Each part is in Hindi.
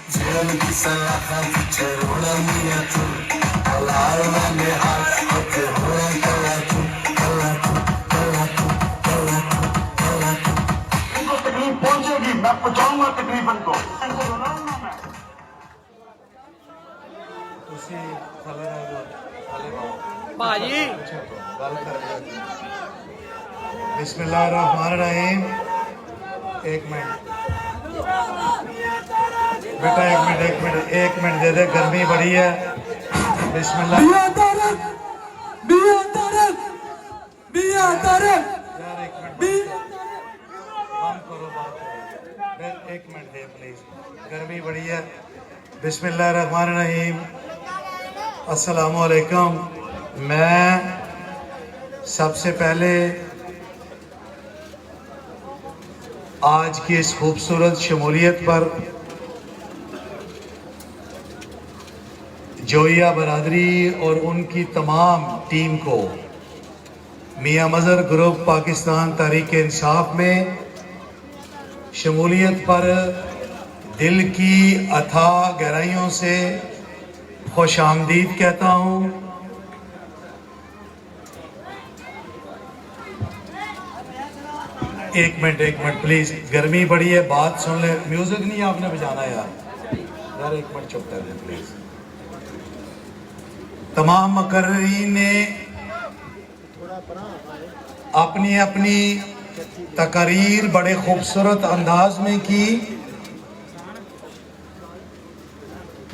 जेल की सलाखा पीछे रोड़ा मिया तू अलार मैंने हाथ होके रोड़ा कला तू कला तू कला तू कला तू कला तू इनको तकलीफ पहुंचेगी, मैं पहुंचाऊंगा तकलीफ इनको बनाऊंगा मैं तुसी थले रहो भाजी गल कर बिस्मिल्लाहिर्रहमानिर्रहीम। एक मिनट बेटा, एक मिनट दे दे, गर्मी बड़ी है। बिस्मिल्लाह। यार एक मिनट बंद करो बात, एक मिनट दे प्लीज, गर्मी बड़ी है। बिस्मिल्लाहिर्रहमानिर्रहीम। अस्सलामु अलैकुम। मैं सबसे पहले आज की इस खूबसूरत शमूलियत पर जोइया बरादरी और उनकी तमाम टीम को मियां मजहर ग्रुप पाकिस्तान तहरीक इंसाफ में शमूलियत पर दिल की अथाह गहराइयों से खुश आमदीद कहता हूँ। एक मिनट प्लीज, गर्मी बड़ी है, बात सुन ले। म्यूजिक नहीं आपने बजाना यार, एक मिनट चुप कर दे प्लीज। तमाम मुकर्रीन ने अपनी अपनी तकरीर बड़े खूबसूरत अंदाज में की।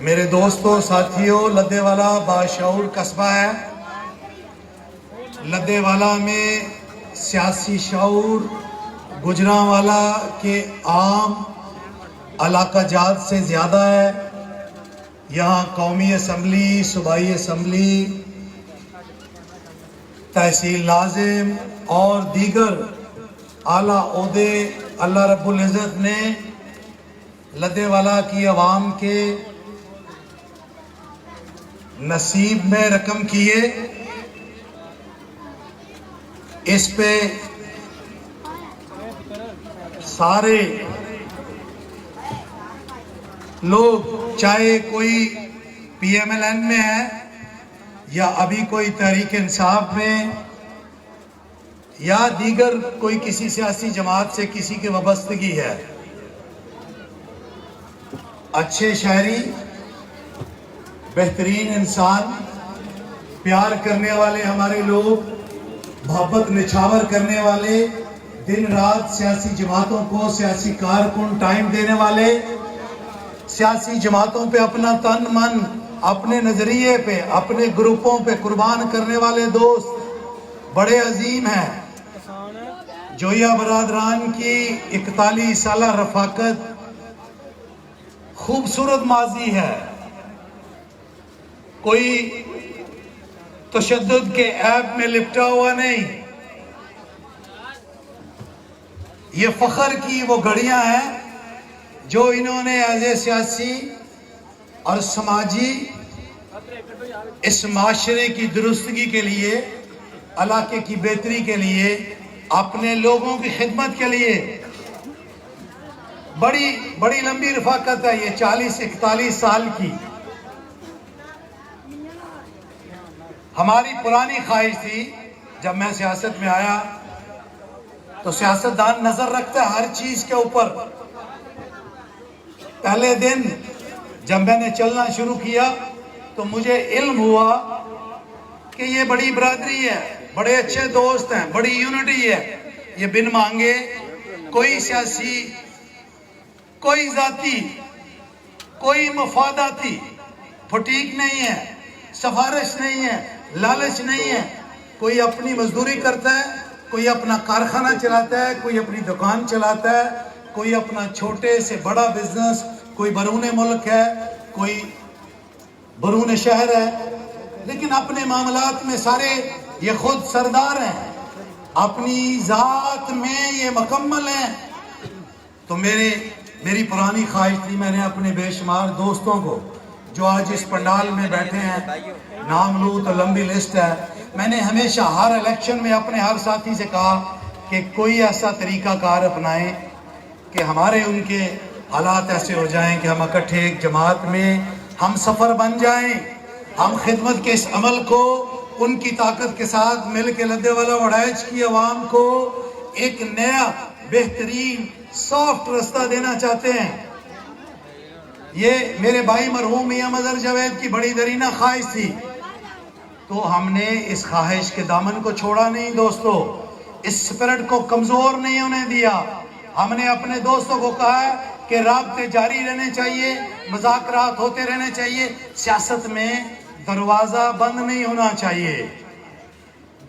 मेरे दोस्तों साथियों, लद्देवाला बाशऊर कस्बा है। लद्देवाला में सियासी शऊर गुजरांवाला के आम इलाका जात से ज़्यादा है। यहाँ कौमी असम्बली, सूबाई असम्बली, तहसील नाज़िम और दीगर आला ओहदे अल्लाह रब्बुल इज़्ज़त ने लद्देवाला की आवाम के नसीब में रकम किए। इस पे सारे लोग, चाहे कोई PMLN में है या अभी कोई तहरीक इंसाफ में या दीगर कोई किसी सियासी जमात से किसी की वाबस्तगी है, अच्छे शायरी, बेहतरीन इंसान, प्यार करने वाले हमारे लोग, मोहब्बत निछावर करने वाले, दिन रात सियासी जमातों को, सियासी कारकुन टाइम देने वाले, सियासी जमातों पे अपना तन मन, अपने नजरिए पे, अपने ग्रुपों पे कुर्बान करने वाले दोस्त बड़े अजीम हैं। जोइया बरादरान की 41 साला रफाकत खूबसूरत माजी है। कोई तशद्दुद के ऐप में लिपटा हुआ नहीं। ये फख्र की वो घड़ियां हैं जो इन्होंने एज ए सियासी और समाजी इस माशरे की दुरुस्तगी के लिए, इलाके की बेहतरी के लिए, अपने लोगों की खिदमत के लिए बड़ी बड़ी लंबी रफाकत है ये 40-41 साल की। हमारी पुरानी ख्वाहिश थी, जब मैं सियासत में आया तो सियासतदान नजर रखता है हर चीज के ऊपर। पहले दिन जब मैंने चलना शुरू किया तो मुझे इल्म हुआ कि ये बड़ी बरादरी है, बड़े अच्छे दोस्त हैं, बड़ी यूनिटी है। ये बिन मांगे कोई सियासी, कोई जाति, कोई मफादाती फटीक नहीं है, सिफारिश नहीं है, लालच नहीं है। कोई अपनी मजदूरी करता है, कोई अपना कारखाना चलाता है, कोई अपनी दुकान चलाता है, कोई अपना छोटे से बड़ा बिजनेस, कोई बरूने मुल्क है, कोई बरूने शहर है, लेकिन अपने मामलात में सारे ये खुद सरदार हैं, अपनी जात में ये मुकम्मल हैं। तो मेरी पुरानी ख्वाहिश थी, मैंने अपने बेशुमार दोस्तों को जो आज इस पंडाल में बैठे हैं, नाम लूँ तो लंबी लिस्ट है। मैंने हमेशा हर इलेक्शन में अपने हर साथी से कहा कि कोई ऐसा तरीकाकार अपनाएं कि हमारे उनके हालात ऐसे हो जाएं कि हम इकट्ठे एक जमात में हम सफ़र बन जाएं, हम खिदमत के इस अमल को उनकी ताकत के साथ मिल के लद्देवाला वड़ाइच की आवाम को एक नया बेहतरीन सॉफ्ट रास्ता देना चाहते हैं। ये मेरे भाई मरहूम मियां मजहर जावेद की बड़ी दरीना ख्वाहिश थी, तो हमने इस ख्वाहिश के दामन को छोड़ा नहीं दोस्तों, इस स्पिरिट को कमजोर नहीं होने दिया। हमने अपने दोस्तों को कहा है कि राब्ते जारी रहने चाहिए, मुज़ाकरात होते रहने चाहिए। सियासत में दरवाजा बंद नहीं होना चाहिए,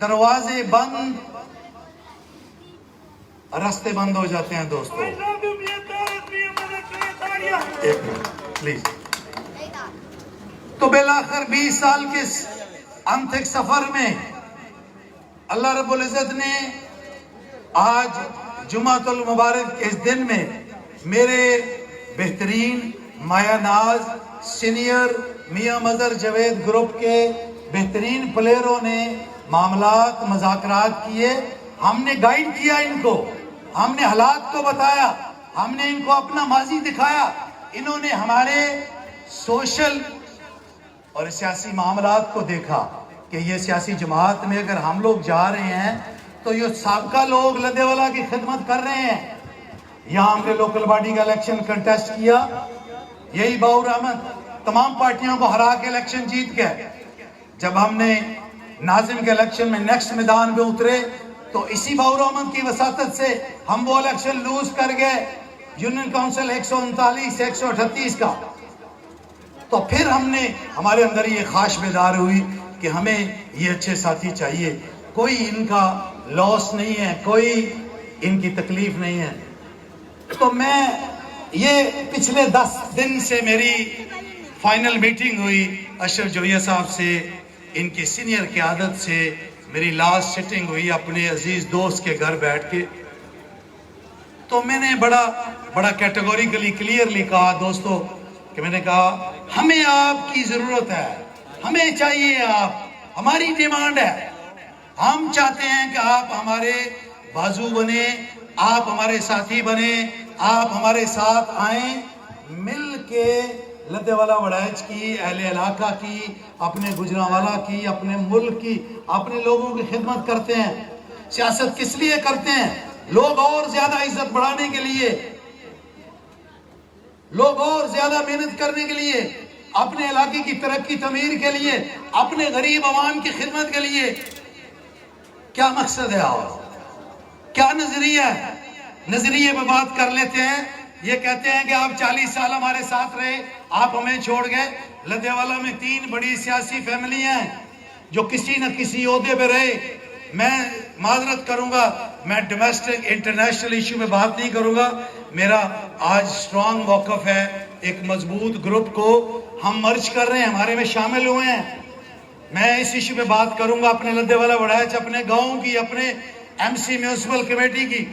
दरवाजे बंद रास्ते बंद हो जाते हैं दोस्तों। एक मिनट प्लीज। तो बिलाखिर 20 साल के अंतिक सफर में अल्लाह रब्बुल इज़्ज़त ने आज जुमातुल मुबारक के इस दिन में मेरे बेहतरीन माया नाज सीनियर मियां मजहर जावेद ग्रुप के बेहतरीन प्लेयरों ने मामलात मुज़ाकरात किए। हमने गाइड किया इनको, हमने हालात को बताया, हमने इनको अपना माजी दिखाया। इन्होंने हमारे सोशल और सियासी मामलात को देखा कि ये सियासी जमात में अगर हम लोग जा रहे हैं तो ये साबका लोग लद्देवाला की खिदमत कर रहे हैं। यहाँ हमने लोकल बॉडी का इलेक्शन कंटेस्ट किया, यही बाउर अहमद तमाम पार्टियों को हरा के इलेक्शन जीत गए। जब हमने नाजिम के इलेक्शन में नेक्स्ट मैदान में उतरे तो इसी बाउर अहमद की वसातत से हम वो इलेक्शन लूज कर गए, यूनियन काउंसिल 139 138 का। तो फिर हमने हमारे अंदर ये ख्वाहिश बेदार हुई कि हमें ये अच्छे साथी चाहिए, कोई इनका लॉस नहीं है, कोई इनकी तकलीफ नहीं है। तो मैं ये पिछले 10 दिन से मेरी फाइनल मीटिंग हुई अशरफ जोहिया साहब से, इनकी सीनियर क़यादत से मेरी लास्ट सिटिंग हुई अपने अजीज दोस्त के घर बैठ के। तो मैंने बड़ा कैटेगोरिकली क्लियरली कहा दोस्तों कि मैंने कहा हमें आपकी जरूरत है, हमें चाहिए आप, हमारी डिमांड है, हम चाहते हैं कि आप हमारे बाजू बने, आप हमारे साथी बने, आप हमारे साथ आए, मिल के लद्देवाला वड़ाइच की, अहले इलाका की, अपने गुजरांवाला की, अपने मुल्क की, अपने लोगों की खिदमत करते हैं। सियासत किस लिए करते हैं? लोग और ज्यादा इज्जत बढ़ाने के लिए, लोग और ज्यादा मेहनत करने के लिए, अपने इलाके की तरक्की तमीर के लिए, अपने गरीब आवाम की खिदमत के लिए। क्या मकसद है और क्या नजरिया है? नजरिए पे बात कर लेते हैं। ये कहते हैं कि आप 40 साल हमारे साथ रहे, आप हमें छोड़ गए। लद्देवाला में 3 बड़ी सियासी फैमिलियां हैं जो किसी न किसी ओहदे पे रहे। मैं माजरत करूंगा, मैं डोमेस्टिक इंटरनेशनल इशू में बात नहीं करूंगा। मेरा आज स्ट्रांग मौकफ है, एक मजबूत ग्रुप को हम मर्ज कर रहे हैं, हमारे में शामिल हुए हैं। मैं इस इशू पे बात करूंगा, अपने लद्देवाला वड़ाइच, अपने गाँव की, अपने MC म्यूनसिपल कमेटी की।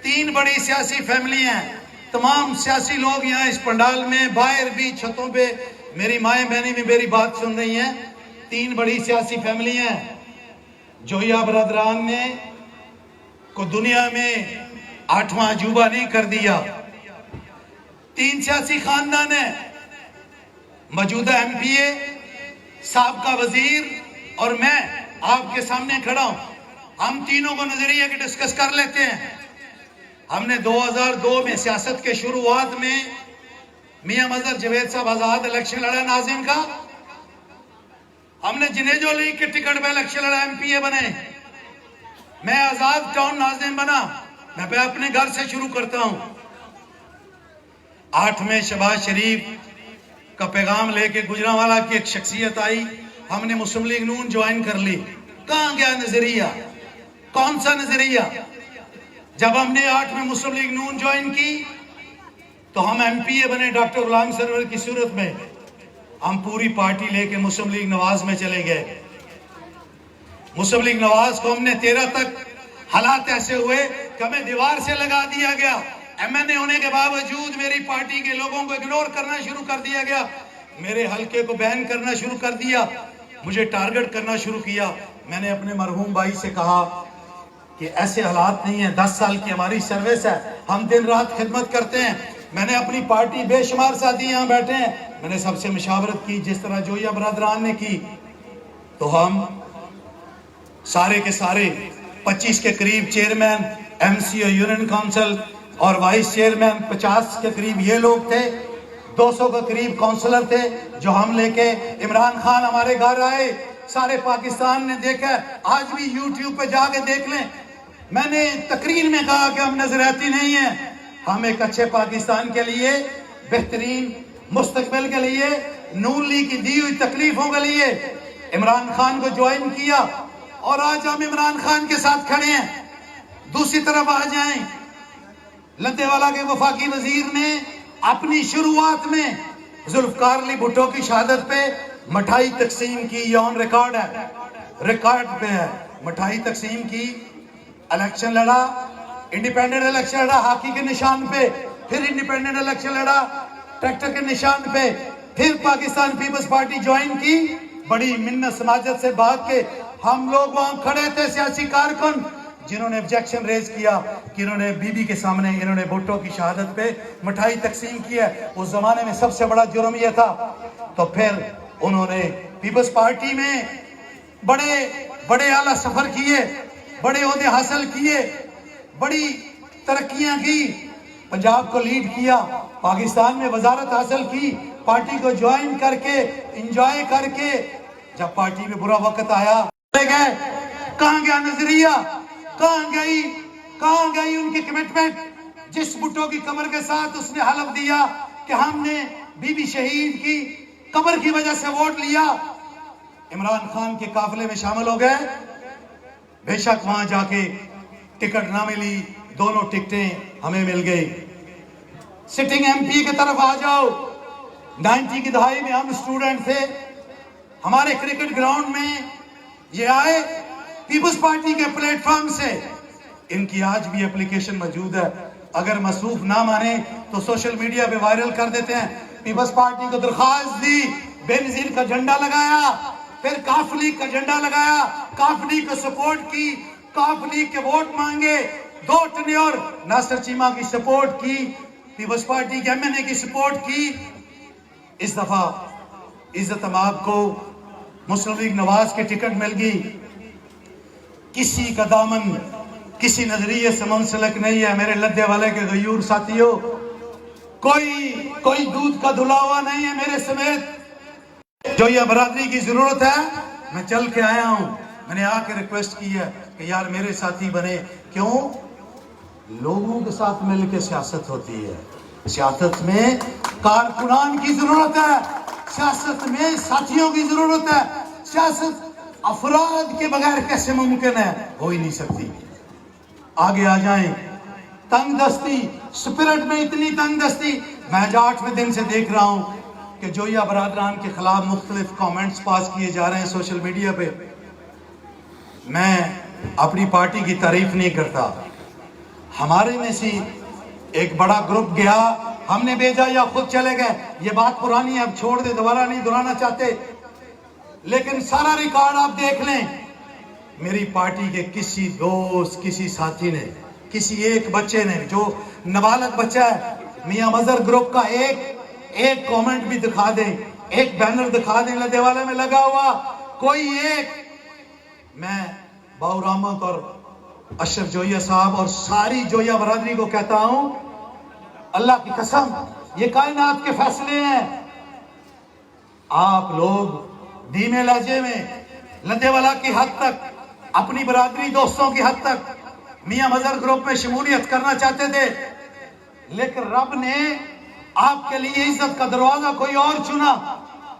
3 बड़ी सियासी फैमिलियां हैं। तमाम सियासी लोग यहाँ इस पंडाल में, बाहर भी, छतों पे मेरी माएँ बहनी भी मेरी बात सुन रही हैं। 3 बड़ी सियासी फैमिलियां हैं। जोहिया बरदरान ने को दुनिया में 8वां अजूबा नहीं कर दिया। 3 सियासी खानदान है, मौजूदा MPA, साबका वजीर और मैं आपके सामने खड़ा हूं। हम तीनों को नजरिया के डिस्कस कर लेते हैं। हमने 2002 में सियासत के शुरुआत में मियां मजहर जावेद साहब आजाद इलेक्शन लड़ा नाजिम का। हमने जिनेजो लीग के टिकट पे इलेक्शन लड़ा, MPA बने। मैं आजाद टाउन नाजिम बना। मैं अपने घर से शुरू करता हूं। 8 में शहबाज शरीफ का पैगाम लेके गुजरांवाला की एक शख्सियत आई, हमने मुस्लिम लीग नून ज्वाइन कर ली। कहां गया नजरिया? कौन सा नजरिया? जब हमने 8 में मुस्लिम लीग नून ज्वाइन की तो हम MPA बने डॉक्टर गुलाम सरवर की सूरत में। हम पूरी पार्टी लेके मुस्लिम लीग नवाज में चले गए। मुस्लिम लीग नवाज को हमने 13 तक, हालात ऐसे हुए कि हमें दीवार से लगा दिया गया। MNA होने के बावजूद मेरी पार्टी के लोगों को इग्नोर करना शुरू कर दिया गया। मेरे हलके को बैन करना शुरू कर दिया, मुझे टारगेट करना शुरू किया। मैंने अपने मरहूम भाई से कहा कि ऐसे हालात नहीं है, 10 साल की हमारी सर्विस है, हम दिन रात खिदमत करते हैं। मैंने अपनी पार्टी, बेशुमार साथी यहाँ बैठे हैं, मैंने सबसे मशावरत की जिस तरह जोया बरादरान ने की। तो हम सारे के सारे 25 के करीब चेयरमैन, एमसी और यूनियन काउंसिल और वाइस चेयरमैन 50 के करीब ये लोग थे, 200 के करीब काउंसलर थे जो हम लेके इमरान खान हमारे घर आए। सारे पाकिस्तान ने देखा, आज भी यूट्यूब पे जाके देख लें। मैंने तकरीर में कहा कि हम नजरियाती नहीं है, हम एक अच्छे पाकिस्तान के लिए, बेहतरीन मुस्तकबिल के लिए, नून लीग की दी हुई तकलीफों के लिए इमरान खान को ज्वाइन किया और आज हम इमरान खान के साथ खड़े हैं। दूसरी तरफ आ जाएं, लद्देवाला के वफाकी वजीर ने अपनी शुरुआत में जुल्फकार अली भुट्टो की शहादत पे मिठाई तकसीम की, ये ऑन रिकॉर्ड है, रिकॉर्ड पे है, मिठाई तकसीम की, इलेक्शन लड़ा, इंडिपेंडेंट इलेक्शन लड़ा हॉकी के निशान पे, फिर इंडिपेंडेंट इलेक्शन लड़ा ट्रैक्टर के निशान पे, फिर पाकिस्तान पीपल्स पार्टी ज्वाइन की। बड़ी मिन्नत समाजत से भाग के हम लोग वहां खड़े थे, सियासी कारकुन जिन्होंने ऑब्जेक्शन रेज किया कि इन्होंने बीबी के सामने इन्होंने भुट्टो की शहादत पे मिठाई तकसीम की है। उस जमाने में सबसे बड़ा जुर्म यह था। तो फिर उन्होंने पीपल्स पार्टी में बड़े बड़े आला सफर किए, बड़े ओहदे हासिल किए, बड़ी तरक्कियां की, पंजाब को लीड किया, पाकिस्तान में वजारत हासिल की, पार्टी को ज्वाइन करके एंजॉय करके जब पार्टी में बुरा वक्त आया गए, कहां गया नजरिया, कहां गई उनकी कमिटमेंट। जिस भुट्टो की कमर के साथ उसने हलफ दिया कि हमने बीबी शहीद की कमर की वजह से वोट लिया, इमरान खान के काफिले में शामिल हो गए। बेशक वहां जाके टिकट ना मिली, दोनों टिकटें हमें मिल गई। सिटिंग एमपी की तरफ आ जाओ, 90 की दहाई में हम स्टूडेंट थे, हमारे क्रिकेट ग्राउंड में ये आए पीपल्स पार्टी के प्लेटफॉर्म से। इनकी आज भी एप्लीकेशन मौजूद है, अगर मसरूफ ना माने तो सोशल मीडिया पे वायरल कर देते हैं। पीपल्स पार्टी को दरख्वास्त दी, बेनजीर का झंडा लगाया, फिर काफ लीग का झंडा लगाया, काफ लीग को सपोर्ट की, काफ लीग के वोट मांगे, 2 टन्योर नासिर चीमा की सपोर्ट की, पीपल्स पार्टी के एमएनए की सपोर्ट की। इस दफा इज्जत अमाब को मुस्लिम लीग नवाज की टिकट मिल गई। किसी का दामन किसी नजरिए से मुंसलिक नहीं है मेरे लद्दे वाले के गयूर साथियों, कोई दूध का धुला हुआ नहीं है मेरे समेत। जो ये बरादरी की जरूरत है, मैं चल के आया हूं, मैंने आके रिक्वेस्ट की है कि यार मेरे साथी बने। क्यों? लोगों के साथ मिलकर सियासत होती है, सियासत में कारकुनान की जरूरत है, सियासत में साथियों की जरूरत है। सियासत अफराद के बगैर कैसे मुमकिन है? हो ही नहीं सकती। आगे आ जाएं, तंग दस्ती, स्पिरिट में इतनी तंग दस्ती। मैं आज 8वें दिन से देख रहा हूं कि जोया बरादरान के खिलाफ मुख्तलिफ कमेंट्स पास किए जा रहे हैं सोशल मीडिया पे। मैं अपनी पार्टी की तारीफ नहीं करता, हमारे में से एक बड़ा ग्रुप गया, हमने भेजा या खुद चले गए, ये बात पुरानी है, अब छोड़ दे, दोबारा नहीं दोहराना चाहते। लेकिन सारा रिकॉर्ड आप देख लें, मेरी पार्टी के किसी दोस्त, किसी साथी ने, किसी एक बच्चे ने, जो नाबालिग बच्चा है, मियां मजहर ग्रुप का एक कमेंट भी दिखा दें, एक बैनर दिखा दें लद्देवाला में लगा हुआ, कोई एक। मैं बाउर अहमद और अशरफ जोया साहब और सारी जोया बरादरी को कहता हूं, अल्लाह की कसम, ये कायनात के फैसले हैं। आप लोग धीमे लहजे में लद्देवाला की हद तक, अपनी बरादरी दोस्तों की हद तक मियां मजहर ग्रुप में शमूलियत करना चाहते थे, लेकिन रब ने आपके लिए इज्जत का दरवाजा कोई और चुना।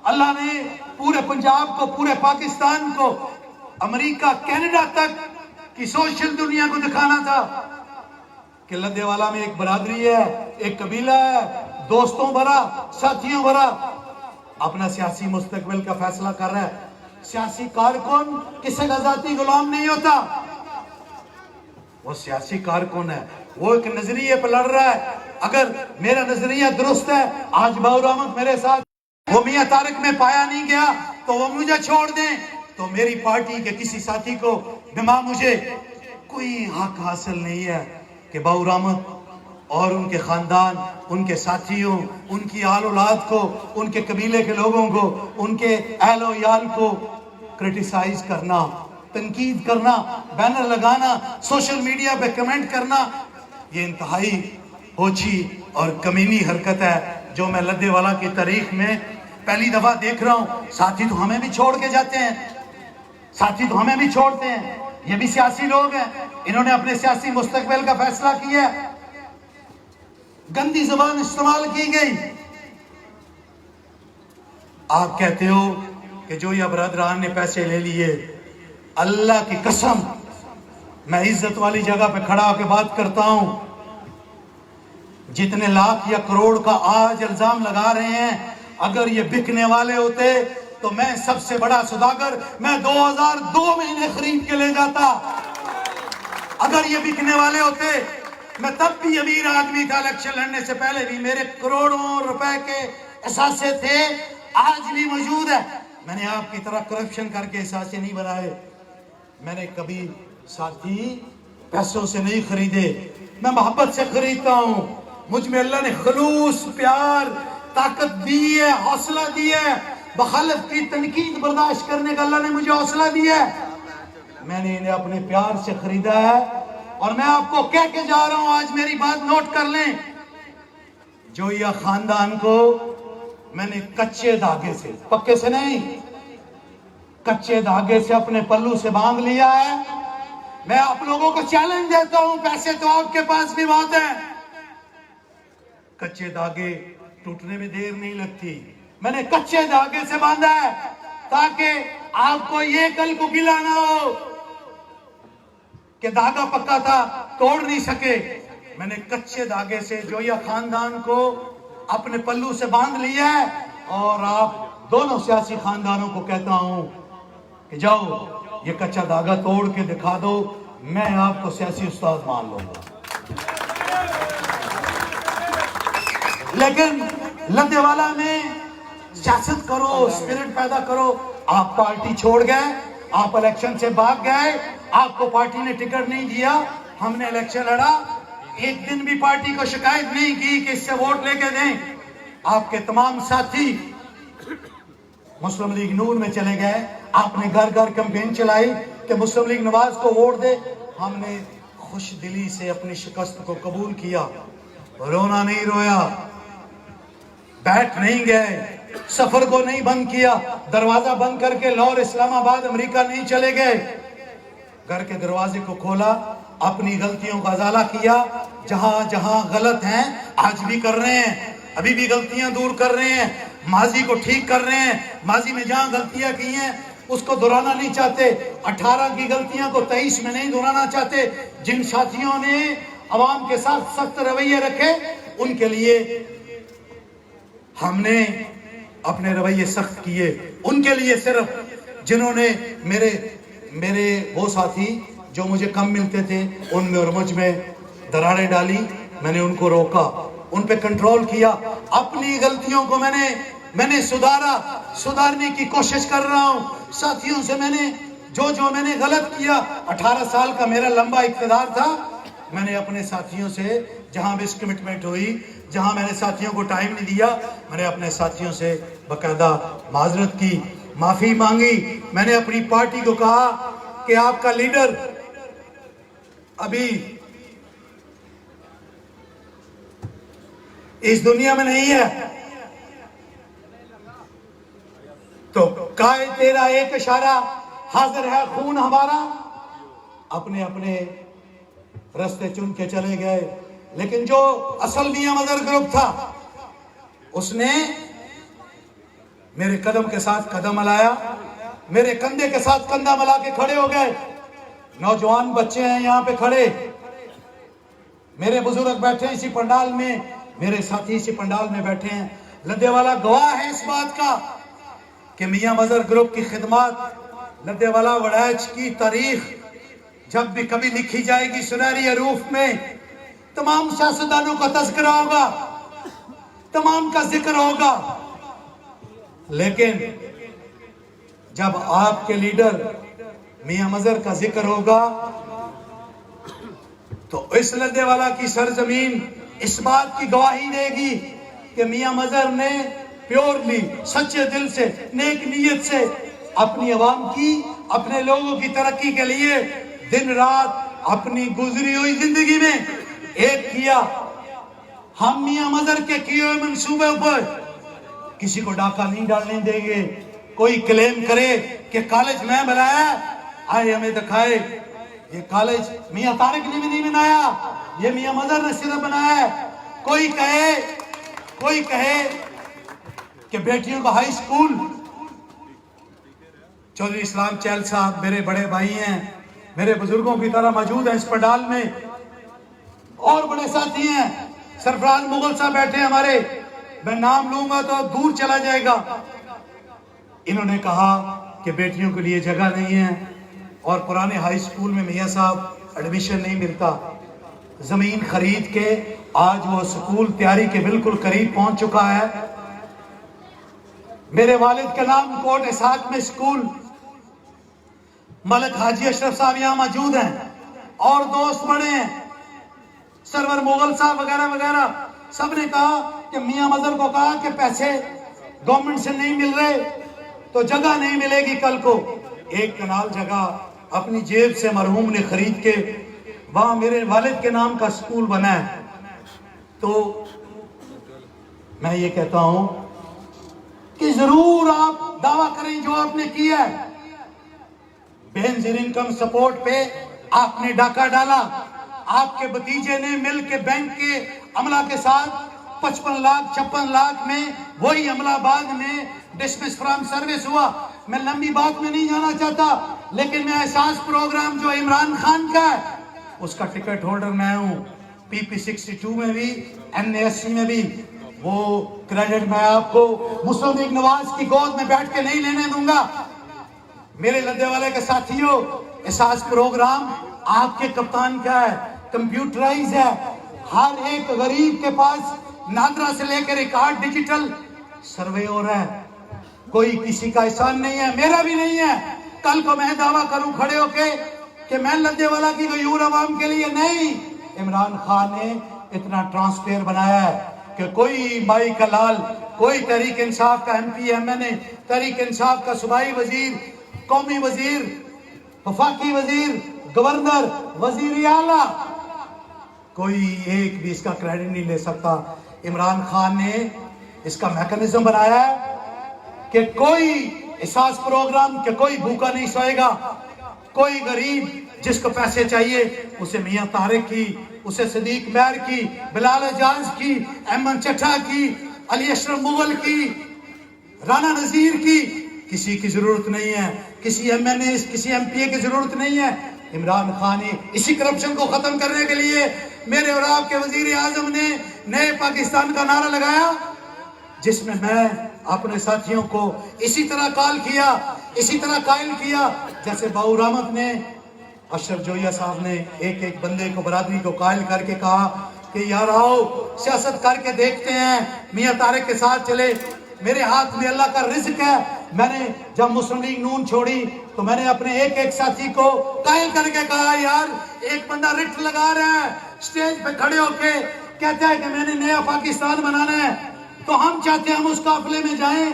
अल्लाह ने पूरे पंजाब को, पूरे पाकिस्तान को, अमेरिका, कनाडा तक की सोशल दुनिया को दिखाना था कि लद्देवाला में एक बरादरी है, एक कबीला है, दोस्तों भरा, साथियों भरा, अपना सियासी मुस्तकबिल का फैसला कर रहा है। सियासी कारकुन किसी का जाती गुलाम नहीं होता, वो सियासी कारकुन है, वो एक नजरिए पर लड़ रहा है। अगर मेरा नजरिया दुरुस्त है, आज बाउर अहमद मेरे साथ वो मियां तारिक में पाया नहीं गया तो वो मुझे छोड़ दें, तो मेरी पार्टी के किसी साथी को बिमा मुझे कोई हक हासिल नहीं है कि बाउर अहमद और उनके खानदान, उनके साथियों, उनकी आल औलाद को, उनके कबीले के लोगों को, उनके अहलो याल को क्रिटिसाइज करना, तनकीद करना, बैनर लगाना, सोशल मीडिया पे कमेंट करना, ये इंतहाई ओछी और कमीनी हरकत है जो मैं लद्देवाला की तारीख में पहली दफा देख रहा हूं। साथी तो हमें भी छोड़ के जाते हैं, साथी तो हमें भी छोड़ते हैं, ये भी सियासी लोग हैं, इन्होंने अपने सियासी मुस्तकबिल का फैसला किया। गंदी जुबान इस्तेमाल की गई। आप कहते हो कि जो ये बरदरान ने पैसे ले लिए, अल्लाह की कसम मैं इज्जत वाली जगह पे खड़ा होकर बात करता हूं, जितने लाख या करोड़ का आज इल्जाम लगा रहे हैं, अगर ये बिकने वाले होते तो मैं सबसे बड़ा सौदागर मैं 2002 महीने खरीद के ले जाता। अगर ये बिकने वाले होते मैं तब भी अमीर आदमी था, इलेक्शन लड़ने से पहले भी मेरे करोड़ों रुपए के असासे थे, आज भी मौजूद है। मैंने आपकी तरह करप्शन करके असासे नहीं बनाए, मैंने कभी साथी पैसों से नहीं खरीदे, मैं मोहब्बत से खरीदता हूं। मुझ में अल्लाह ने खलूस, प्यार, ताकत दी है, हौसला दिया है, बखालत की तनकीद बर्दाश्त करने का अल्लाह ने मुझे हौसला दिया है। मैंने इन्हें अपने प्यार से खरीदा है और मैं आपको कह के जा रहा हूं, आज मेरी बात नोट कर लें, जोया खानदान को मैंने कच्चे धागे से, पक्के से नहीं, कच्चे धागे से अपने पल्लू से बांध लिया है। मैं आप लोगों को चैलेंज देता हूं, पैसे तो आपके पास भी बहुत है, कच्चे धागे टूटने में देर नहीं लगती। मैंने कच्चे धागे से बांधा है ताकि आपको ये कल को गिला ना हो कि धागा पक्का था, तोड़ नहीं सके। मैंने कच्चे धागे से जोया खानदान को अपने पल्लू से बांध लिया है और आप दोनों सियासी खानदानों को कहता हूं कि जाओ ये कच्चा धागा तोड़ के दिखा दो, मैं आपको सियासी उस्ताद मान लूंगा। लेकिन लद्देवाला में सियासत करो, स्पिरिट पैदा करो। आप पार्टी छोड़ गए, आप इलेक्शन से भाग गए, आपको पार्टी ने टिकट नहीं दिया, हमने इलेक्शन लड़ा, एक दिन भी पार्टी को शिकायत नहीं की कि इससे वोट लेके दें। आपके तमाम साथी मुस्लिम लीग नूर में चले गए, आपने घर घर कैंपेन चलाई कि मुस्लिम लीग नवाज को वोट दे। हमने खुश दिली से अपनी शिकस्त को कबूल किया, रोना नहीं रोया, बैठ नहीं गए, सफर को नहीं बंद किया, दरवाजा बंद करके लाहौर, इस्लामाबाद, अमेरिका नहीं चले गए, घर के दरवाजे को खोला, अपनी गलतियों का अजाला किया। जहां जहां गलत हैं आज भी कर रहे हैं, अभी भी गलतियां दूर कर रहे हैं, माजी को ठीक कर रहे हैं, माजी में जहां गलतियां की हैं उसको दोहराना नहीं चाहते, 18 की गलतियां को 23 में नहीं दोहराना चाहते। जिन साथियों ने अवाम के साथ सख्त रवैये रखे उनके लिए हमने अपने रवैये सख्त किए, उनके लिए सिर्फ जिन्होंने मेरे वो साथी जो मुझे कम मिलते थे उनमें और मुझ में दरारें डाली, मैंने उनको रोका, उन पे कंट्रोल किया। अपनी गलतियों को मैंने सुधारने की कोशिश कर रहा हूं। साथियों से मैंने जो मैंने गलत किया, 18 साल का मेरा लंबा इक़्तिदार था, मैंने अपने साथियों से जहां भी कमिटमेंट हुई, जहां मैंने साथियों को टाइम नहीं दिया, मैंने अपने साथियों से बकायदा माजरत की, माफी मांगी। मैंने अपनी पार्टी को कहा कि आपका लीडर अभी इस दुनिया में नहीं है, तो काय तेरा एक इशारा हाजिर है खून हमारा। अपने अपने रास्ते चुन के चले गए, लेकिन जो असल मियां मदर ग्रुप था उसने मेरे कदम के साथ कदम मिलाया, मेरे कंधे के साथ कंधा मिला के खड़े हो गए। नौजवान बच्चे हैं यहाँ पे खड़े, मेरे बुजुर्ग बैठे हैं इसी पंडाल में, मेरे साथी इसी पंडाल में बैठे हैं। लद्देवाला गवाह है इस बात का कि मियां मदर ग्रुप की खिदमत, लद्देवाला वड़ैच की तारीख जब भी कभी लिखी जाएगी सुनहरी हरूफ में, तमाम सियासतदानों का तज़किरा होगा, तमाम का जिक्र होगा। लेकिन जब आपके लीडर मियां मजहर का जिक्र होगा तो इस लद्देवाला की सरजमीन इस बात की गवाही देगी कि मियां मजहर ने प्योरली, सच्चे दिल से, नेक नीयत से अपनी आवाम की, अपने लोगों की तरक्की के लिए दिन रात अपनी गुजरी हुई जिंदगी में एक किया। हम मियां मजहर के किए हुए मंसूबे पर किसी को डाका नहीं डालने देंगे। कोई क्लेम करे कि कॉलेज में बनाया, आए हमें दिखाए ये कॉलेज मियां तारिक ने भी नहीं बनाया, ये मियां मजहर ने सिर्फ बनाया है। कोई कहे कि बेटियों का हाई स्कूल, चौधरी इस्लाम चहल साहब मेरे बड़े भाई हैं, मेरे बुजुर्गों की तरह मौजूद हैं इस पंडाल में, और बड़े साथी हैं, सरफराज मुगल साहब बैठे हमारे, मैं नाम लूंगा तो दूर चला जाएगा। इन्होंने कहा कि बेटियों के लिए जगह नहीं है और पुराने हाई स्कूल में मियां साहब एडमिशन नहीं मिलता। जमीन खरीद के आज वो स्कूल तैयारी के बिल्कुल करीब पहुंच चुका है। मेरे वालिद के नाम कोट इसाक में स्कूल, मलिक हाजी अशरफ साहब यहां मौजूद हैं और दोस्त बड़े हैं, सरवर मुगल साहब वगैरह वगैरह, सबने कहा कि मियां मजहर को कहा कि पैसे गवर्नमेंट से नहीं मिल रहे तो जगह नहीं मिलेगी कल को। एक कनाल जगह अपनी जेब से मरहूम ने खरीद के वहां मेरे वालिद के नाम का स्कूल बना है। तो मैं ये कहता हूं कि जरूर आप दावा करें जो आपने किया है। बेनजीर इनकम सपोर्ट पे आपने डाका डाला, आपके भतीजे ने मिल के बैंक के अमला के साथ 55 लाख 56 लाख में वही अमला बाद में डिसमिस फ्रॉम सर्विस हुआ। मैं लंबी बात में नहीं जाना चाहता, लेकिन मैं एहसास प्रोग्राम जो इमरान खान का है उसका टिकट होल्डर मैं हूं। PP 62 में भी, NASC में भी, वो क्रेडिट मैं आपको मुस्लिम लीग नवाज की गोद में बैठ के नहीं लेने दूंगा। मेरे लद्देवाले के साथियों, एहसास प्रोग्राम आपके कप्तान का है, कंप्यूटराइज है, हर एक गरीब के पास नादरा से लेकर रिकॉर्ड डिजिटल सर्वे हो रहा है। कोई किसी का एहसान नहीं है, मेरा भी नहीं है। कल को मैं दावा करूं खड़े होके कि मैं लद्देवाला की गयूर अवाम के लिए नहीं, इमरान खान ने इतना ट्रांसपेयर बनाया है कि कोई माई का लाल, कोई तहरीक इंसाफ का MP MNA, तहरीक इंसाफ का सूबाई वजीर, कौमी वजीर, वफाकी वजीर, गवर्नर, वजीर आला, कोई एक भी इसका क्रेडिट नहीं ले सकता। इमरान खान ने इसका मैकेनिज्म बनाया है कि कोई एहसास प्रोग्राम के कोई भूखा नहीं सोएगा। कोई गरीब जिसको पैसे चाहिए उसे मियां तारिक की, उसे सदीक मैर की, बिलाल एजाज की, अहमद चट्टा की, अली अशरफ मुगल की, राना नजीर की किसी की जरूरत नहीं है, किसी MNA, किसी MPA की जरूरत नहीं है। इमरान खान ने इसी करप्शन को खत्म करने के लिए मेरे और आपके वजीर आजम ने नए पाकिस्तान का नारा लगाया, जिसमें मैं अपने साथियों को इसी तरह कॉल किया, इसी तरह कायल किया जैसे बाउर अहमद ने, अशरफ जोया साहब ने एक एक बंदे को, बरादरी को कायल करके कहा कि यार आओ सियासत करके देखते हैं, मियां तारिक के साथ चले। मेरे हाथ में अल्लाह का रिज़्क है। मैंने जब मुस्लिम लीग नून छोड़ी तो मैंने अपने एक एक साथी को कायल करके कहा, यार एक बंदा रिट लगा रहा है स्टेज पे खड़े होके, कहता है कि मैंने नया पाकिस्तान बनाना है, तो हम चाहते हैं हम उस काफिले में जाएं।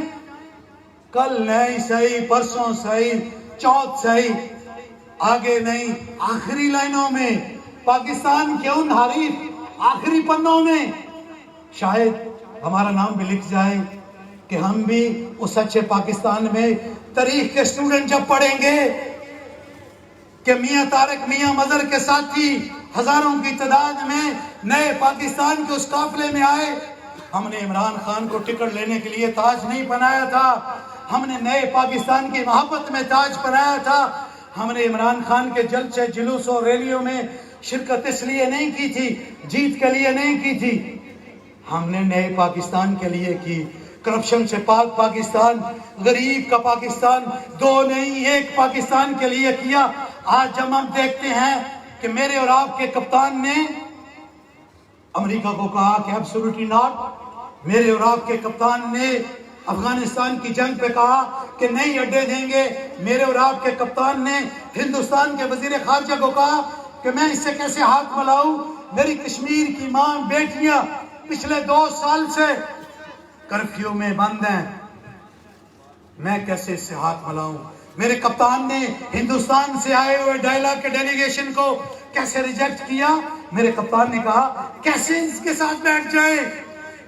कल नहीं सही, परसों सही, चौथ सही, आगे नहीं, आखिरी लाइनों में पाकिस्तान के उन हरीफ आखिरी पन्नों में शायद हमारा नाम भी लिख जाए कि हम भी उस अच्छे पाकिस्तान में तारीख के स्टूडेंट जब पढ़ेंगे कि मियां तारिक, मियां मजहर के साथी हजारों की तादाद में नए पाकिस्तान के उस काफिले में आए। हमने इमरान खान को टिकट लेने के लिए ताज नहीं बनाया था, हमने नए पाकिस्तान की मोहब्बत में ताज बनाया था। हमने इमरान खान के जलसे, जुलूस और रैलियों में शिरकत इसलिए नहीं की थी, जीत के लिए नहीं की थी, हमने नए पाकिस्तान के लिए की। करप्शन से पाक पाकिस्तान, गरीब का पाकिस्तान, दो नहीं एक पाकिस्तान के लिए किया। आज जब हम देखते हैं कि मेरे और आपके कप्तान ने अमेरिका को कहा कि एब्सोल्युटली नॉट, मेरे और आपके कप्तान ने अफगानिस्तान की जंग पे कहा कि नहीं अड्डे देंगे, मेरे और आपके कप्तान ने हिंदुस्तान के वजीर खारजा को कहा कि मैं इससे कैसे हाथ मिलाऊं। मेरी कश्मीर की मां बेटियां पिछले 2 साल से कर्फ्यू में बंद हैं, मैं कैसे इससे हाथ मिलाऊं। मेरे कप्तान ने हिंदुस्तान से आए हुए डायलॉग के डेलीगेशन को कैसे रिजेक्ट किया। मेरे कप्तान ने कहा कैसे इसके साथ बैठ जाए,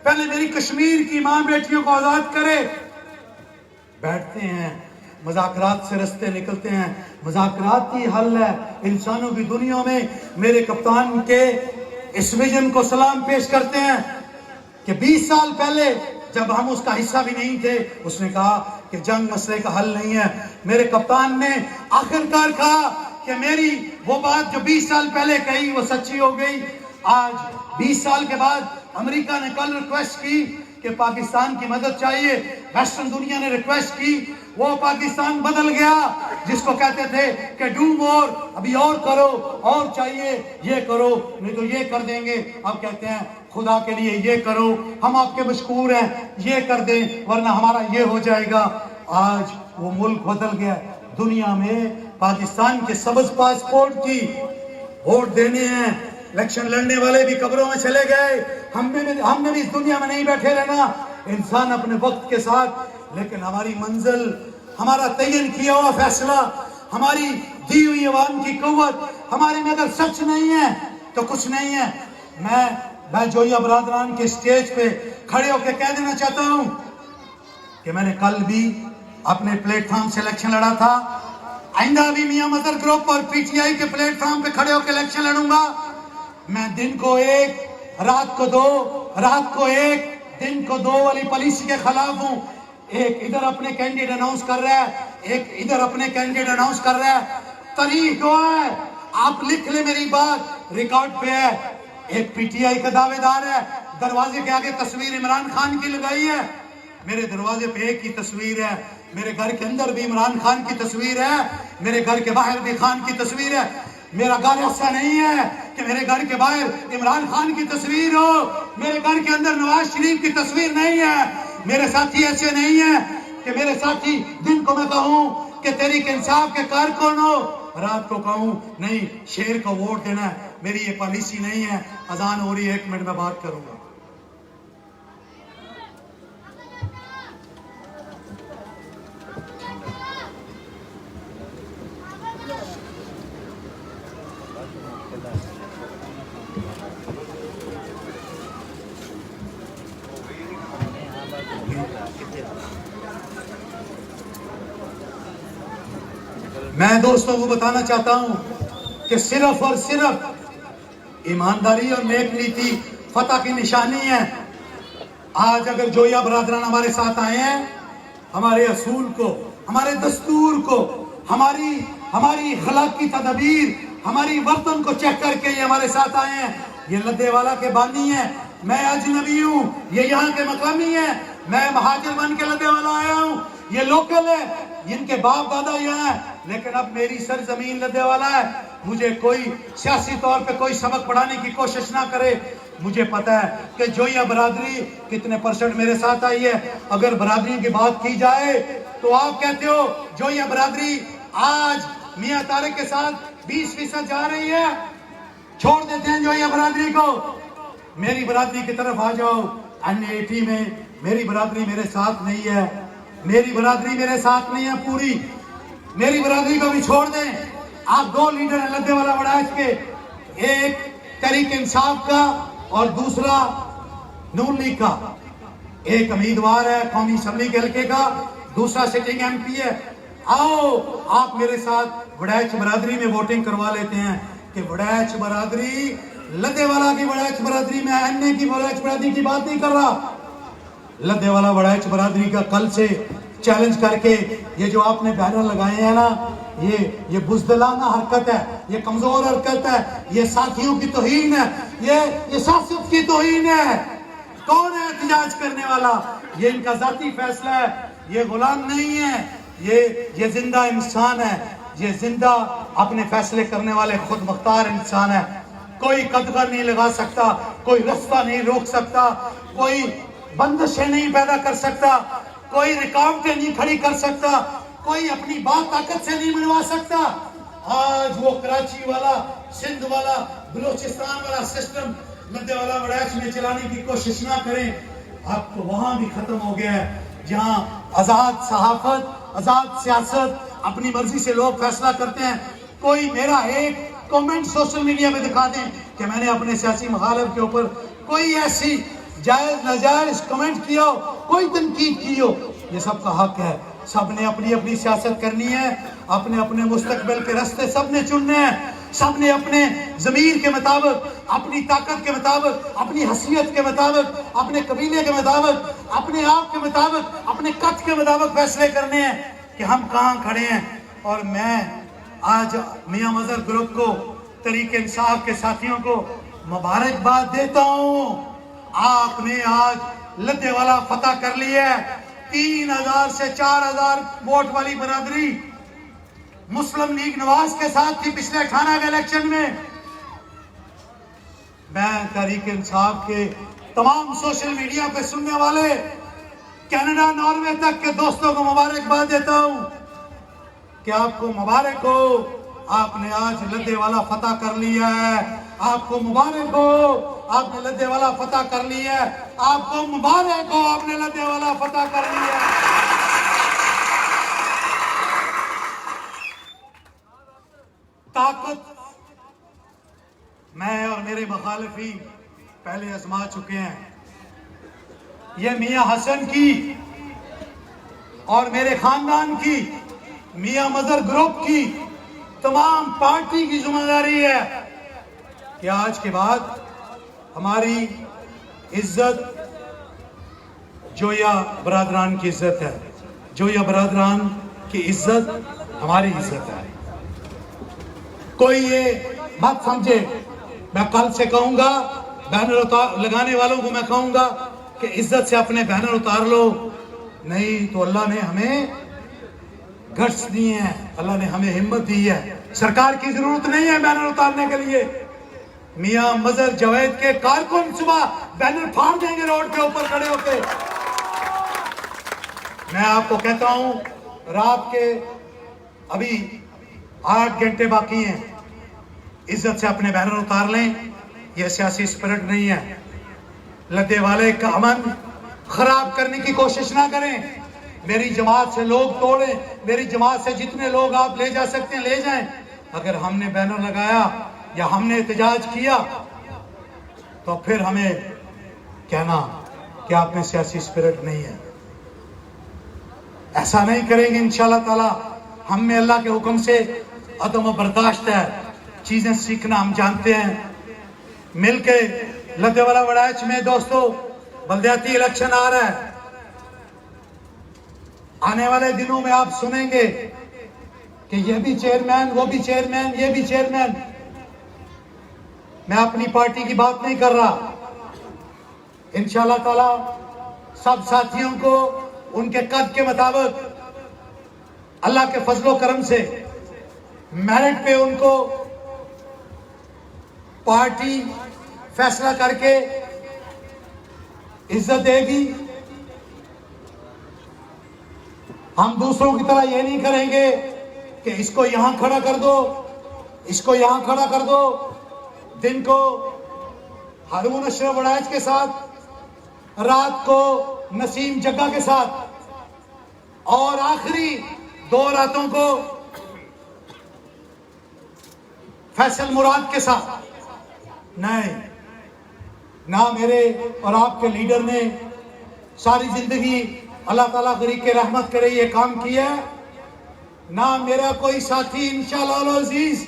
पहले मेरी कश्मीर की मां बेटियों को आजाद करे। बैठते हैं, मुज़ाकरात से रास्ते निकलते हैं, मुज़ाकरात ही हल है इंसानों की दुनिया में। मेरे कप्तान के इस विजन को सलाम पेश करते हैं कि 20 साल पहले जब हम उसका हिस्सा भी नहीं थे, उसने कहा कि जंग मसले का हल नहीं है। मेरे कप्तान ने आखिरकार कहा कि मेरी वो बात जो 20 साल पहले कही वो सच्ची हो गई। आज 20 साल के बाद अमेरिका ने कल रिक्वेस्ट की कि पाकिस्तान की मदद चाहिए, वेस्टर्न दुनिया ने रिक्वेस्ट की, वो पाकिस्तान बदल गया। जिसको कहते थे कि डू मोर, अभी और करो, और चाहिए ये करो, नहीं तो ये कर देंगे। अब कहते हैं खुदा के लिए ये करो, हम आपके मशकूर हैं, ये कर दें वरना हमारा ये हो जाएगा। आज वो मुल्क बदल गया। दुनिया में पाकिस्तान के सबज पासपोर्ट की वोट देने हैं, इलेक्शन लड़ने वाले भी कब्रों में चले गए। हमने भी इस दुनिया में नहीं बैठे रहना, इंसान अपने वक्त के साथ। लेकिन हमारी मंजिल, हमारा तयन किया हुआ फैसला, हमारी दी हुई अवाम की कुव्वत, हमारे में अगर सच नहीं है तो कुछ नहीं है। मैं जोया बरादरान के स्टेज पे खड़े होकर कह देना चाहता हूं कि मैंने कल भी अपने प्लेटफॉर्म से इलेक्शन लड़ा था, आइंदा भी मियां मजहर ग्रुप और पीटीआई के प्लेटफॉर्म पे खड़े होकर इलेक्शन लड़ूंगा। मैं दिन को 1, रात को 2, रात को 1, दिन को 2 वाली पॉलिसी के खिलाफ हूं। एक इधर अपने कैंडिडेट अनाउंस कर रहा है, एक इधर अपने कैंडिडेट अनाउंस कर रहा है। तारीख हुआ है, आप लिख ले, मेरी बात रिकॉर्ड पे है। एक पीटीआई का दावेदार है, दरवाजे के आगे तस्वीर इमरान खान की लगाई है। मेरे दरवाजे पे एक ही तस्वीर है, मेरे घर के अंदर भी इमरान खान की तस्वीर है, मेरे घर के बाहर भी खान की तस्वीर है। मेरा घर ऐसा नहीं है कि मेरे घर के बाहर इमरान खान की तस्वीर हो, मेरे घर के अंदर नवाज शरीफ की तस्वीर नहीं है। मेरे साथी ऐसे नहीं है कि मेरे साथी दिन को मैं कहूं कि तहरीक इंसाफ के कारकुन हो, रात को कहूं नहीं शेर को वोट देना है। मेरी ये पॉलिसी नहीं है। अजान हो रही है, 1 मिनट में बात करूंगा। मैं दोस्तों को बताना चाहता हूं कि सिर्फ और सिर्फ ईमानदारी और नेक नीति फतह की निशानी है। आज अगर जोया बरादरान हमारे साथ आए हैं, हमारे असूल को, हमारे दस्तूर को, हमारी अखलाकी तदबीर, हमारी वर्तन को चेक करके ये हमारे साथ आए हैं। ये लद्देवाला के बानी है, मैं अजनबी हूँ, ये यहाँ के मकामी है, मैं महाजिर बन के लद्देवाला आया हूँ। ये लोकल है, इनके बाप दादा यहाँ है, लेकिन अब मेरी सरजमीन लद्देवाला है। मुझे कोई सियासी तौर पे कोई सबक पढ़ाने की कोशिश ना करे। मुझे पता है कि जोया बरादरी कितने % मेरे साथ आई है। अगर बरादरी की बात की जाए तो आप कहते हो जोया बरादरी आज मियां तारिक के साथ 20% जा रही है, छोड़ देते हैं जोया बरादरी को। मेरी बरादरी की तरफ आ जाओ। NAT में मेरी बरादरी मेरे साथ नहीं है, मेरी बरादरी मेरे साथ नहीं है पूरी। मेरी बरादरी को भी छोड़ दें। आप 2 लीडर हैं लद्देवाला वड़ाइच के, एक तहरीक इंसाफ का और दूसरा नून लीग का। एक उम्मीदवार है कौमी असम्बली के हल्के का, दूसरा सिटिंग MP है। आओ आप मेरे साथ वड़ाइच बरादरी में वोटिंग करवा लेते हैं कि वड़ाइच बरादरी लद्देवाला की वड़ाइच बरादरी में, NA की वड़ाइच बरादरी की बात नहीं कर रहा। लद्देवाला वड़ाइच बरादरी का कल से चैलेंज करके ये जो आपने बैनर लगाए हैं ना, ये बुज़दिलाना हरकत है, ये कमजोर हरकत है, ये साथियों की तौहीन है, ये शासक की तौहीन है। कौन है एहतजाज करने वाला? ये इनका जाती फैसला है, ये गुलाम नहीं है, ये जिंदा इंसान है, ये जिंदा अपने फैसले करने वाले खुद मुख्तार इंसान है। कोई कदगर नहीं लगा सकता, कोई रास्ता नहीं रोक सकता, कोई बंदिशें नहीं पैदा कर सकता। कोई रुकावटें नहीं खड़ी कर सकता, कोई अपनी बात ताकत से नहीं मनवा सकता। आज वो कराची वाला, सिंध वाला, बलूचिस्तान वाला सिस्टम लद्देवाला वड़ैच में चलाने की कोशिश ना करें। अब तो वहां भी खत्म हो गया है, जहां आजाद सहाफत, आजाद सियासत, अपनी मर्जी से लोग फैसला करते हैं। कोई मेरा एक कमेंट सोशल मीडिया में दिखा दें कि मैंने अपने सियासी मुखालिफ के ऊपर कोई ऐसी जायज नाजायज कमेंट किया हो, कोई तनकीद की हो, ये सबका हक है। सबने अपनी अपनी सियासत करनी है, अपने अपने मुस्तकबिल के रास्ते सबने चुनने हैं। सबने अपने ज़मीर के मुताबिक, अपनी ताकत के मुताबिक, अपनी हसीयत के मुताबिक, अपने कबीले के मुताबिक, अपने आप के मुताबिक, अपने कद के मुताबिक फैसले करने हैं कि हम कहाँ खड़े हैं। और मैं आज मियां मजहर ग्रुप को, तरीके इंसाफ के साथियों को मुबारकबाद देता हूँ। आपने आज लद्देवाला फतह कर लिया है। 3000 से 4000 वोट वाली बरादरी मुस्लिम लीग नवाज के साथ थी पिछले 18 के इलेक्शन में। मैं तहरीक इंसाफ के तमाम सोशल मीडिया पे सुनने वाले कनाडा, नॉर्वे तक के दोस्तों को मुबारकबाद देता हूं कि आपको मुबारक हो, आपने आज लद्देवाला फतह कर लिया है। आपको मुबारक हो, आपने लद्देवाला फतह कर लिया है। आपको मुबारक हो, आपने लद्देवाला फतह कर लिया है। ताकत मैं और मेरे मुखालिफी पहले आजमा चुके हैं। ये मियां हसन की और मेरे खानदान की, मियां मजहर ग्रुप की, तमाम पार्टी की जिम्मेदारी है कि आज के बाद हमारी इज्जत जोया बरादरान की इज्जत है। जोया बरादरान की इज्जत हमारी इज्जत है। कोई ये मत समझे, मैं कल से कहूंगा, बैनर लगाने वालों को मैं कहूंगा कि इज्जत से अपने बैनर उतार लो। नहीं तो अल्लाह ने हमें गट्स दिए हैं, अल्लाह ने हमें हिम्मत दी है। सरकार की जरूरत नहीं है बैनर उतारने के लिए। मियां मजहर जवेद के कारकुन सुबह बैनर फाड़ देंगे रोड के ऊपर खड़े होके। मैं आपको कहता हूं, रात के अभी 8 घंटे बाकी हैं, इज्जत से अपने बैनर उतार लें। यह सियासी स्पिरिट नहीं है। लद्दे वाले का अमन खराब करने की कोशिश ना करें। मेरी जमात से लोग तोड़ें, मेरी जमात से जितने लोग आप ले जा सकते हैं ले जाएं। अगर हमने बैनर लगाया या हमने एहतजाज किया तो फिर हमें कहना कि आप में सियासी स्पिरिट नहीं है। ऐसा नहीं करेंगे इंशाल्लाह ताला। हम में अल्लाह के हुक्म से अदम बर्दाश्त है, चीजें सीखना हम जानते हैं। मिलके लद्देवाला वड़ैच में दोस्तों बलदियाती इलेक्शन आ रहा है। आने वाले दिनों में आप सुनेंगे कि ये भी चेयरमैन, वो भी चेयरमैन, ये भी चेयरमैन। मैं अपनी पार्टी की बात नहीं कर रहा। इंशाल्लाह ताला सब साथियों को उनके कद के मुताबिक अल्लाह के फजलो करम से मेरिट पे उनको पार्टी फैसला करके इज्जत देगी। हम दूसरों की तरह ये नहीं करेंगे कि इसको यहां खड़ा कर दो, इसको यहां खड़ा कर दो। दिन को हारून अशरफ वड़ैच के साथ, रात को नसीम जग्गा के साथ और आखिरी 2 रातों को फैसल मुराद के साथ। नहीं, ना मेरे और आपके लीडर ने सारी जिंदगी अल्लाह ताला गरीब के रहमत करे ये काम किया, ना मेरा कोई साथी इंशाअल्लाह अजीज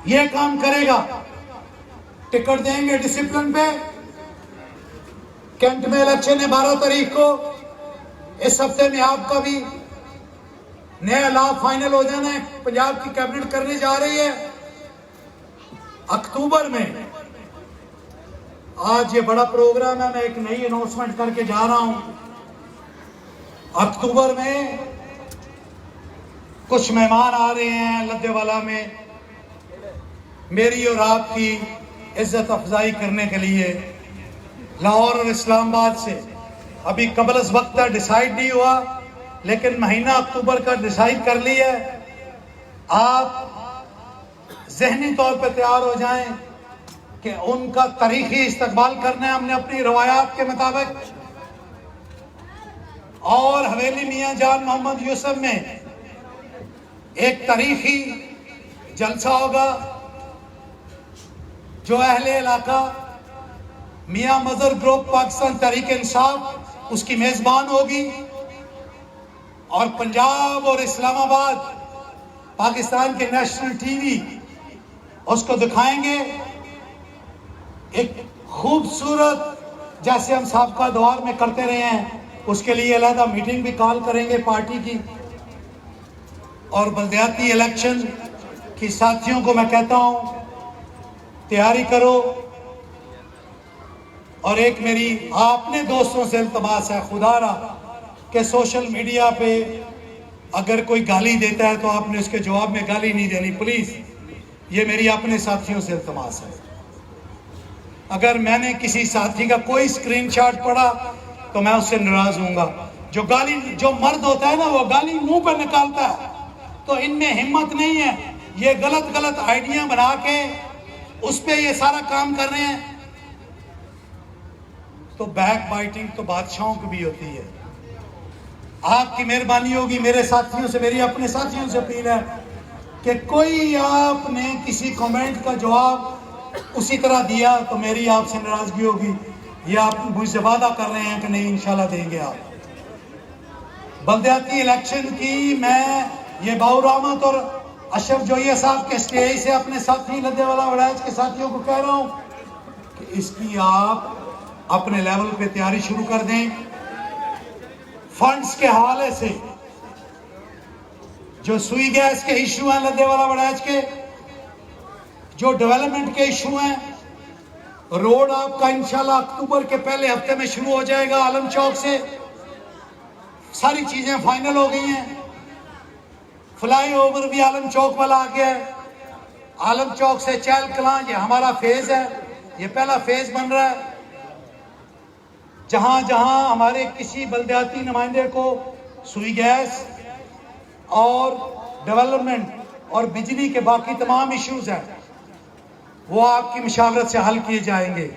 ये काम करेगा। टिकट देंगे डिसिप्लिन पे। कैंट में इलेक्शन है 12 तारीख को। इस हफ्ते में आपका भी नया लॉ फाइनल हो जाना है। पंजाब की कैबिनेट करने जा रही है अक्टूबर में। आज ये बड़ा प्रोग्राम है, मैं एक नई अनाउंसमेंट करके जा रहा हूं। अक्टूबर में कुछ मेहमान आ रहे हैं लद्देवाला में मेरी और आपकी इज्जत अफजाई करने के लिए। लाहौर और इस्लामाबाद से अभी कबल वक्त है, डिसाइड नहीं हुआ, लेकिन महीना अक्टूबर का डिसाइड कर लिया है। आप जहनी तौर पे तैयार हो जाएं कि उनका तारीखी इस्तकबाल करना है हमने अपनी रवायात के मुताबिक। और हवेली मियां जान मोहम्मद यूसुफ में एक तारीखी जलसा होगा जो अहले इलाका मियां मजर ग्रुप पाकिस्तान तहरीक इंसाफ उसकी मेजबान होगी, और पंजाब और इस्लामाबाद पाकिस्तान के नेशनल टीवी उसको दिखाएंगे। एक खूबसूरत, जैसे हम साबका दौर में करते रहे हैं, उसके लिए अलहदा मीटिंग भी कॉल करेंगे पार्टी की। और बल्दियाती इलेक्शन की साथियों को मैं कहता हूं तैयारी करो। और एक मेरी आपने दोस्तों से इल्तमास है, खुदारा कि सोशल मीडिया पे अगर कोई गाली देता है तो आपने उसके जवाब में गाली नहीं देनी, प्लीज। ये मेरी अपने साथियों से इल्तमास है। अगर मैंने किसी साथी का कोई स्क्रीनशॉट पढ़ा तो मैं उससे नाराज हूंगा। जो मर्द होता है ना, वो गाली मुंह पर निकालता है, तो इनमें हिम्मत नहीं है। ये गलत आइडिया बना के उस पे ये सारा काम कर रहे हैं। तो बैक बाइटिंग तो बादशाहों की भी होती है। आपकी मेहरबानी होगी, मेरे साथियों से, मेरी अपने साथियों से अपील है कि कोई आपने किसी कमेंट का जवाब उसी तरह दिया तो मेरी आपसे नाराजगी होगी। ये आप मुझसे वादा कर रहे हैं कि नहीं, इंशाल्लाह देंगे आप। बल्दियाती इलेक्शन की मैं ये बाउर अहमद और अशरफ जोइया साहब के स्टेज से अपने साथी लद्देवाला वड़ैच के साथियों को कह रहा हूं कि इसकी आप अपने लेवल पे तैयारी शुरू कर दें। फंड्स के हवाले से जो सुई गैस के इशू हैं लद्देवाला वड़ैच के, जो डेवलपमेंट के इशू हैं, रोड आपका इंशाल्लाह अक्टूबर के पहले हफ्ते में शुरू हो जाएगा आलम चौक से। सारी चीजें फाइनल हो गई हैं। फ्लाई ओवर भी आलम चौक वाला आ गया है। आलम चौक से चहल कलां, ये हमारा फेज है, ये पहला फेज बन रहा है। जहां जहां हमारे किसी बल्दियाती नुमाइंदे को सुई गैस और डेवलपमेंट और बिजली के बाकी तमाम इश्यूज हैं, वो आपकी मुशावरत से हल किए जाएंगे।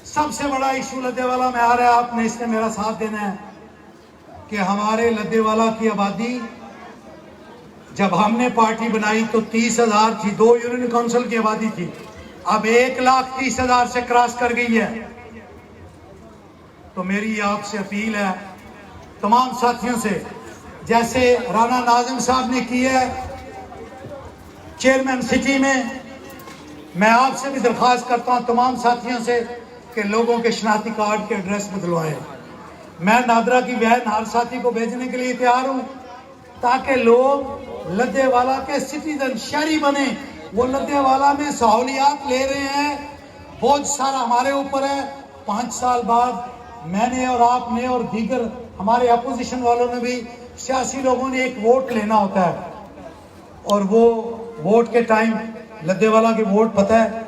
सबसे बड़ा इशू लद्देवाला में आ रहा है, आपने इसमें मेरा साथ देना है कि हमारे लद्देवाला की आबादी, जब हमने पार्टी बनाई तो 30,000 थी, 2 यूनियन काउंसिल की आबादी थी। अब 1,30,000 से क्रॉस कर गई है। तो मेरी आपसे अपील है तमाम साथियों से, जैसे राना नाजिम साहब ने की है चेयरमैन सिटी में, मैं आपसे भी दरख्वास्त करता हूं तमाम साथियों से कि लोगों के शनाख्ती कार्ड के एड्रेस बदलवाएं। मैं नादरा की वैन हर साथी को भेजने के लिए तैयार हूं, ताकि लोग लद्देवाला के सिटीजन, शहरी बने। वो लद्देवाला में सहूलियात ले रहे हैं, बोझ सारा हमारे ऊपर है। 5 साल बाद मैंने और आपने और दीगर हमारे अपोजिशन वालों ने भी, सियासी लोगों ने एक वोट लेना होता है, और वो वोट के टाइम लद्देवाला के वोट पता है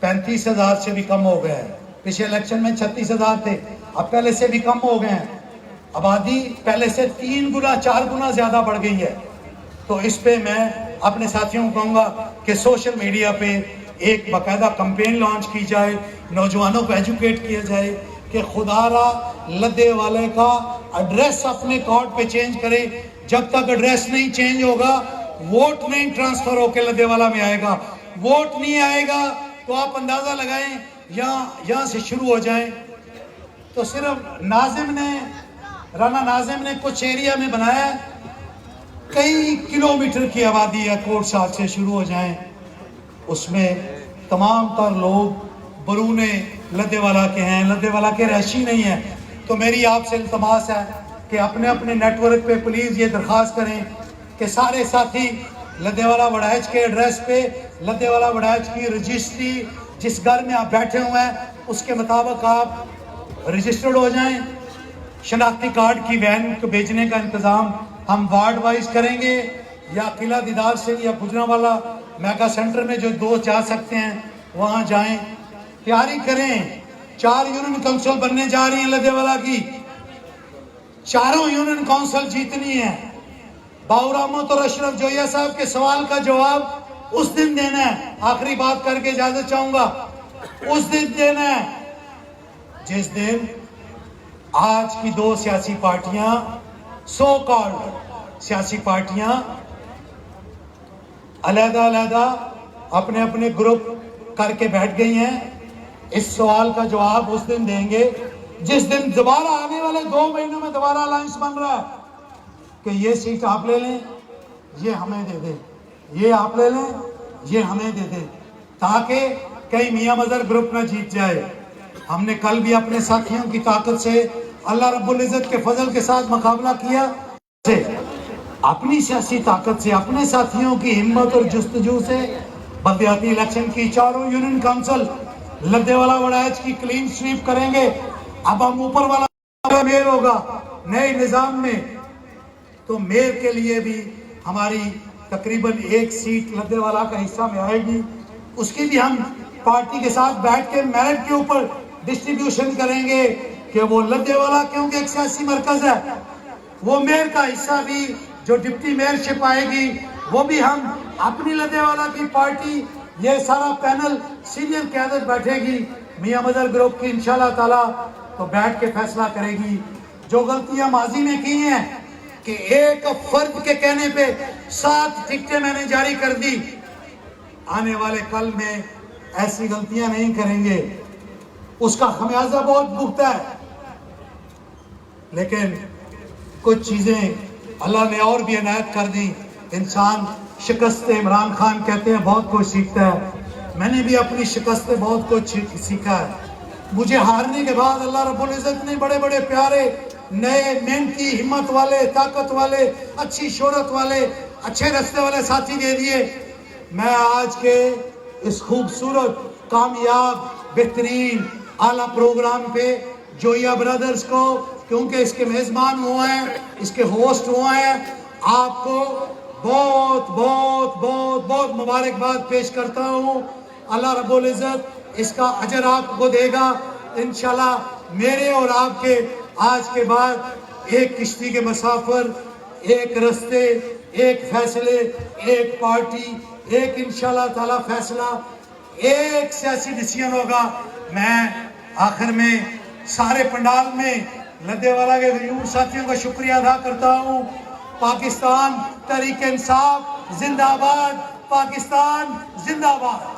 35,000 से भी कम हो गए हैं। पिछले इलेक्शन में 36,000 थे, अब पहले से भी कम हो गए हैं। आबादी पहले से 3 गुना 4 गुना ज्यादा बढ़ गई है। तो इस पे मैं अपने साथियों को कहूँगा कि सोशल मीडिया पे एक बाकायदा कंपेन लॉन्च की जाए, नौजवानों को एजुकेट किया जाए कि खुदारा लद्देवाले का एड्रेस अपने कार्ड पे चेंज करे। जब तक एड्रेस नहीं चेंज होगा, वोट नहीं ट्रांसफर होकर लद्देवाला में आएगा। वोट नहीं आएगा तो आप अंदाजा लगाएं यहाँ से शुरू हो जाएं। तो सिर्फ राना नाजिम ने कुछ एरिया में बनाया, कई किलोमीटर की आबादी है, कोट साहब से शुरू हो जाएं, उसमें तमाम तर लोग बरूने लद्देवाला के हैं, लद्देवाला के रहशी नहीं हैं। तो मेरी आपसे इल्तमास है कि अपने अपने नेटवर्क पे प्लीज़ ये दरख्वास्त करें कि सारे साथी लद्देवाला वड़ैच के एड्रेस पे लद्देवाला वड़ैच की रजिस्ट्री, जिस घर में आप बैठे हुए हैं उसके मुताबिक आप रजिस्टर्ड हो जाएं। शनाख्ती कार्ड की वैन को भेजने का इंतज़ाम हम वार्ड वाइज करेंगे, या किला दीदार से या गुजरांवाला मेगा सेंटर में जो दोस्त जा सकते हैं वहाँ जाएं। तैयारी करें 4 यूनियन काउंसिल बनने जा रही है लदेवाला की, चारों यूनियन काउंसिल जीतनी है। बाउर अहमद और अशरफ जोया साहब के सवाल का जवाब उस दिन देना है। आखिरी बात करके इजाजत चाहूंगा, उस दिन देना है जिस दिन आज की 2 सियासी पार्टियां, सो कॉल्ड सियासी पार्टियां अलग-अलग अपने अपने ग्रुप करके बैठ गई हैं। इस सवाल का जवाब उस दिन देंगे जिस दिन दोबारा आने वाले 2 महीनों में दोबारा अलायंस बन रहा है कि ये सीट आप ले लें, ये हमें दे दे, ये आप ले लें, ये हमें दे दे, ताकि कहीं मियां मजहर ग्रुप ना जीत जाए। हमने कल भी अपने साथियों की ताकत से अल्लाह रब्बुल इज्जत के फजल के साथ मुकाबला किया, अपनी सियासी ताकत से, अपने साथियों की हिम्मत और जुस्तजू से बल्दियाती इलेक्शन की 4 यूनियन काउंसिल लद्देवाला वड़ाइच की क्लीन स्वीप करेंगे। अब हम ऊपर वाला मेयर होगा नए निजाम में, तो मेयर के लिए भी हमारी तकरीबन 1 सीट लद्देवाला का हिस्सा में आएगी। उसकी भी हम पार्टी के साथ बैठ के मेरिट के ऊपर डिस्ट्रीब्यूशन करेंगे कि वो लद्देवाला क्योंकि एक सियासी मरकज है, वो मेयर का हिस्सा भी जो डिप्टी मेयरशिप आएगी वो भी हम अपनी लद्देवाला की पार्टी, ये सारा पैनल सीनियर क़यादत बैठेगी मियां मजहर ग्रुप की इंशाल्लाह ताला, तो बैठ के फैसला करेगी। जो गलतियां माजी में की हैं कि एक फर्द के कहने पे 7 टिकटें मैंने जारी कर दी, आने वाले कल में ऐसी गलतियां नहीं करेंगे। उसका खमियाजा बहुत भुगता है, लेकिन कुछ चीजें अल्लाह ने और भी इनायत कर दी। इंसान शिकस्त इमरान खान कहते हैं बहुत कुछ सीखता है, मैंने भी अपनी शिकस्त से बहुत कुछ सीखा है। मुझे हारने के बाद अल्लाह रब्बुल इज्जत ने बड़े बड़े प्यारे नए मेहनती हिम्मत वाले, ताकत वाले, अच्छी शोहरत वाले, अच्छे रास्ते वाले साथी दे दिए। मैं आज के इस खूबसूरत, कामयाब, बेहतरीन, आला प्रोग्राम पे जोया ब्रदर्स को, क्योंकि इसके मेजबान हुए हैं, इसके होस्ट हुए हैं, आपको बहुत बहुत बहुत बहुत मुबारकबाद पेश करता हूँ। अल्लाह रब्बुल इज्जत इसका अजर आपको देगा इंशाल्लाह। मेरे और आपके आज के बाद एक किश्ती के मुसाफिर, एक रास्ते, एक फैसले, एक पार्टी, एक इंशाल्लाह ताला फैसला, एक सियासी डिसीजन होगा। मैं आखिर में सारे पंडाल में लद्देवाला के गयूर साथियों का शुक्रिया अदा करता हूँ। पाकिस्तान तहरीक इंसाफ जिंदाबाद, पाकिस्तान जिंदाबाद।